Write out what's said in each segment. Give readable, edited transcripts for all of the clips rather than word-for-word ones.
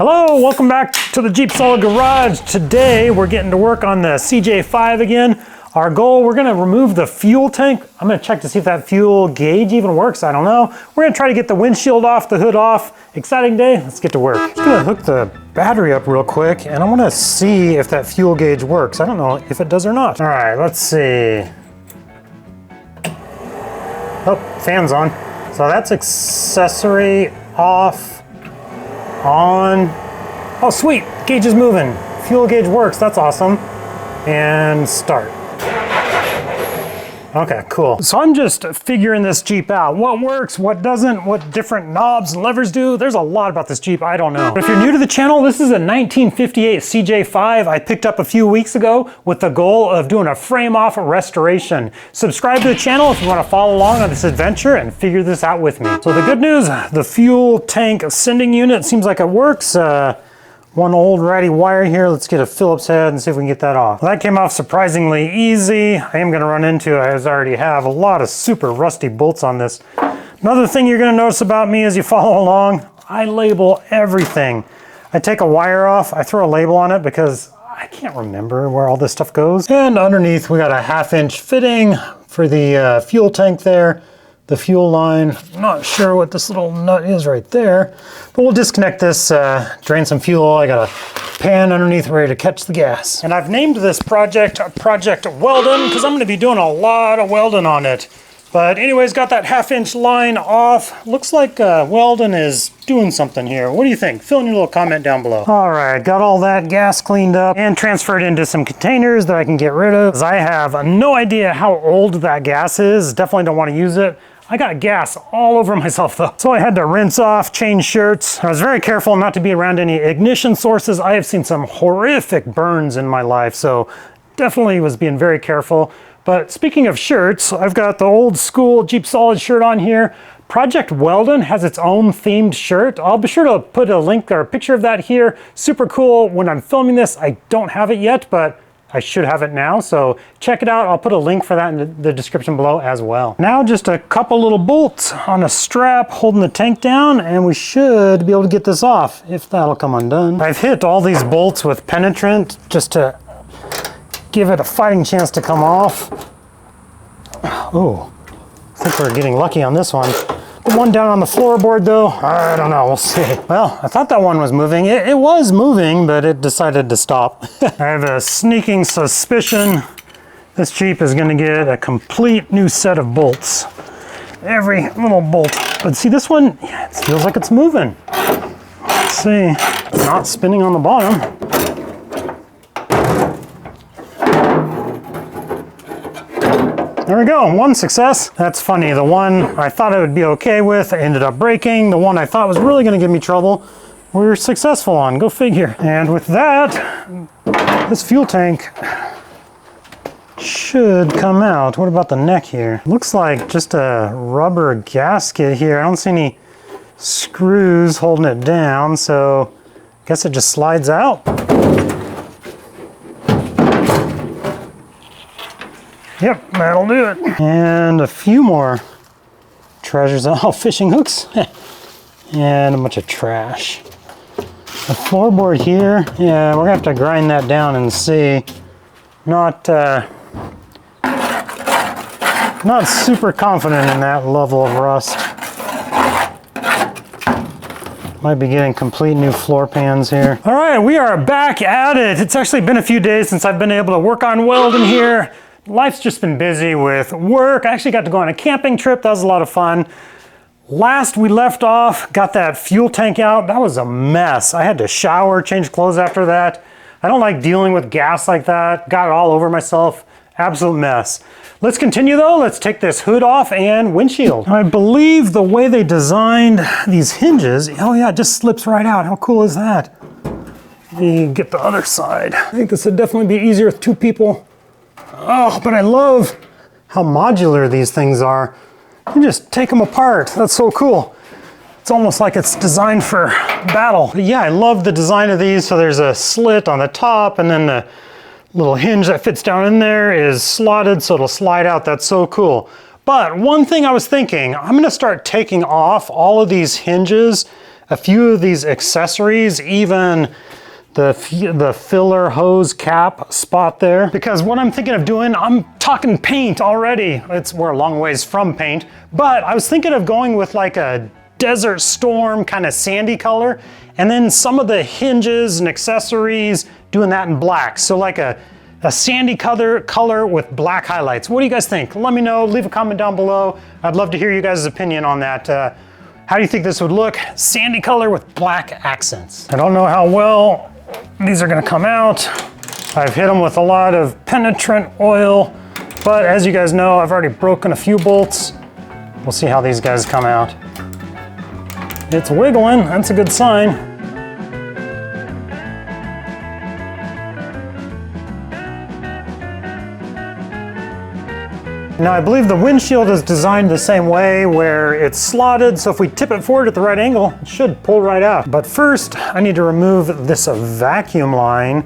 Hello, welcome back to the JeepSolid garage. Today we're getting to work on the CJ5 again. Our goal, we're gonna remove the fuel tank. I'm gonna check to see if that fuel gauge even works, I don't know. We're gonna try to get the windshield off, the hood off. Exciting day, let's get to work. I'm just gonna hook the battery up real quick and I wanna see if that fuel gauge works. I don't know if it does or not. All right, let's see. Oh, fan's on. So that's accessory off. On. Oh sweet, gauge is moving. Fuel gauge works, that's awesome. And start. Okay, cool. So I'm just figuring this Jeep out. What works, what doesn't, what different knobs and levers do. There's a lot about this Jeep, I don't know. But if you're new to the channel, this is a 1958 CJ5 I picked up a few weeks ago with the goal of doing a frame off restoration. Subscribe to the channel if you want to follow along on this adventure and figure this out with me. So the good news, the fuel tank sending unit seems like it works. One old ratty wire here. Let's get a Phillips head and see if we can get that off. Well, that came off surprisingly easy. I am going to run into, as I already have, a lot of super rusty bolts on this. Another thing you're going to notice about me as you follow along, I label everything. I take a wire off, I throw a label on it because I can't remember where all this stuff goes. And underneath we got a 1/2-inch fitting for the fuel tank there. The fuel line, I'm not sure what this little nut is right there, but we'll disconnect this, drain some fuel. I got a pan underneath ready to catch the gas. And I've named this project Project Weldon because I'm going to be doing a lot of welding on it. But anyways, got that 1/2-inch line off. Looks like Weldon is doing something here. What do you think? Fill in your little comment down below. All right, got all that gas cleaned up and transferred into some containers that I can get rid of. 'Cause I have no idea how old that gas is. Definitely don't want to use it. I got gas all over myself though. So I had to rinse off, change shirts. I was very careful not to be around any ignition sources. I have seen some horrific burns in my life, so definitely was being very careful. But speaking of shirts, I've got the old school JeepSolid shirt on here. Project Weldon has its own themed shirt. I'll be sure to put a link or a picture of that here. Super cool. When I'm filming this, I don't have it yet, but I should have it now, so check it out. I'll put a link for that in the description below as well. Now just a couple little bolts on a strap holding the tank down, and we should be able to get this off, if that'll come undone. I've hit all these bolts with penetrant just to give it a fighting chance to come off. Oh, I think we're getting lucky on this one. The one down on the floorboard though, I don't know, we'll see. Well, I thought that one was moving. It was moving, but it decided to stop. I have a sneaking suspicion this Jeep is gonna get a complete new set of bolts. Every little bolt. But see this one, yeah, it feels like it's moving. Let's see, it's not spinning on the bottom. There we go, one success. That's funny, the one I thought I would be okay with, I ended up breaking. The one I thought was really gonna give me trouble, we were successful on, go figure. And with that, this fuel tank should come out. What about the neck here? Looks like just a rubber gasket here. I don't see any screws holding it down, so I guess it just slides out. Yep, that'll do it. And a few more treasures. Oh, fishing hooks. And a bunch of trash. The floorboard here, yeah, we're gonna have to grind that down and see. Not super confident in that level of rust. Might be getting complete new floor pans here. All right, we are back at it. It's actually been a few days since I've been able to work on welding here. Life's just been busy with work. I actually got to go on a camping trip. That was a lot of fun. Last we left off, got that fuel tank out. That was a mess. I had to shower, change clothes after that. I don't like dealing with gas like that. Got it all over myself. Absolute mess. Let's continue though. Let's take this hood off and windshield. I believe the way they designed these hinges, oh yeah, it just slips right out. How cool is that? Let me get the other side. I think this would definitely be easier with two people. Oh, but I love how modular these things are. You just take them apart. That's so cool. It's almost like it's designed for battle. But yeah, I love the design of these. So there's a slit on the top and then the little hinge that fits down in there is slotted so it'll slide out. That's so cool. But one thing I was thinking, I'm gonna start taking off all of these hinges a few of these accessories, even the filler hose cap spot there. Because what I'm thinking of doing, I'm talking paint already. We're a long ways from paint, but I was thinking of going with like a Desert Storm kind of sandy color, and then some of the hinges and accessories doing that in black. So like a sandy color with black highlights. What do you guys think? Let me know, leave a comment down below. I'd love to hear you guys' opinion on that. How do you think this would look? Sandy color with black accents. I don't know how well these are gonna come out. I've hit them with a lot of penetrant oil, but as you guys know, I've already broken a few bolts. We'll see how these guys come out. It's wiggling, that's a good sign. Now I believe the windshield is designed the same way where it's slotted, so if we tip it forward at the right angle, it should pull right out. But first, I need to remove this vacuum line.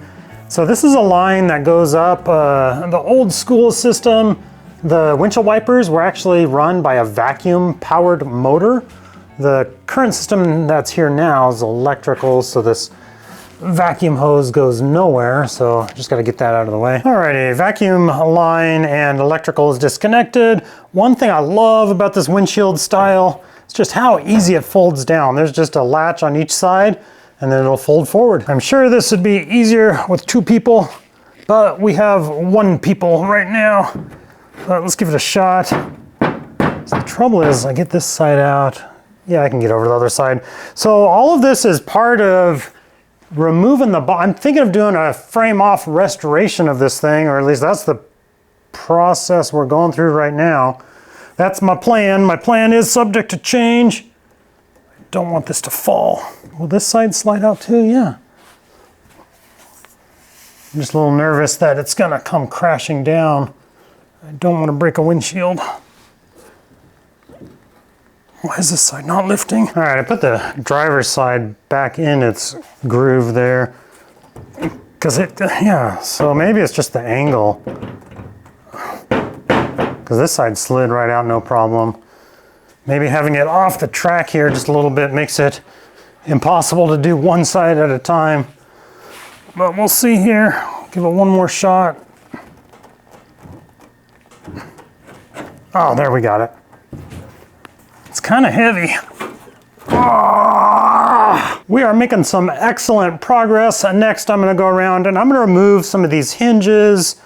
So this is a line that goes up, the old school system, the windshield wipers were actually run by a vacuum powered motor. The current system that's here now is electrical, so this vacuum hose goes nowhere, so just gotta get that out of the way. Alrighty, vacuum line and electrical is disconnected. One thing I love about this windshield style is just how easy it folds down. There's just a latch on each side, and then it'll fold forward. I'm sure this would be easier with 2 people, but we have 1 people right now. Let's give it a shot. So the trouble is, I get this side out. Yeah, I can get over the other side. So all of this is part of removing the I'm thinking of doing a frame off restoration of this thing, or at least that's the process we're going through right now. That's my plan. My plan is subject to change. I don't want this to fall. Will this side slide out too? Yeah. I'm just a little nervous that it's gonna come crashing down. I don't want to break a windshield. Why is this side not lifting? All right, I put the driver's side back in its groove there. Because yeah, so maybe it's just the angle. Because this side slid right out, no problem. Maybe having it off the track here just a little bit makes it impossible to do one side at a time. But we'll see here. Give it one more shot. Oh, there we got it. It's kind of heavy. We are making some excellent progress. Next, I'm gonna go around and I'm gonna remove some of these hinges,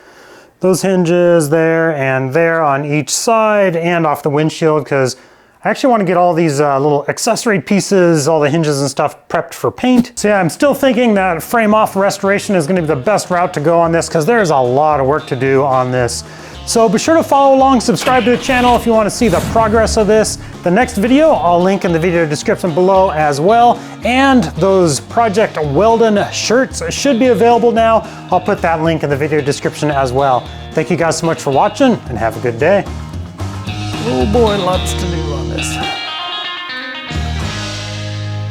those hinges there and there on each side and off the windshield, because I actually want to get all these little accessory pieces, all the hinges and stuff prepped for paint. So yeah, I'm still thinking that frame off restoration is gonna be the best route to go on this, because there's a lot of work to do on this. So be sure to follow along, subscribe to the channel if you want to see the progress of this. The next video, I'll link in the video description below as well. And those Project Weldon shirts should be available now. I'll put that link in the video description as well. Thank you guys so much for watching and have a good day. Oh boy, lots to do on this.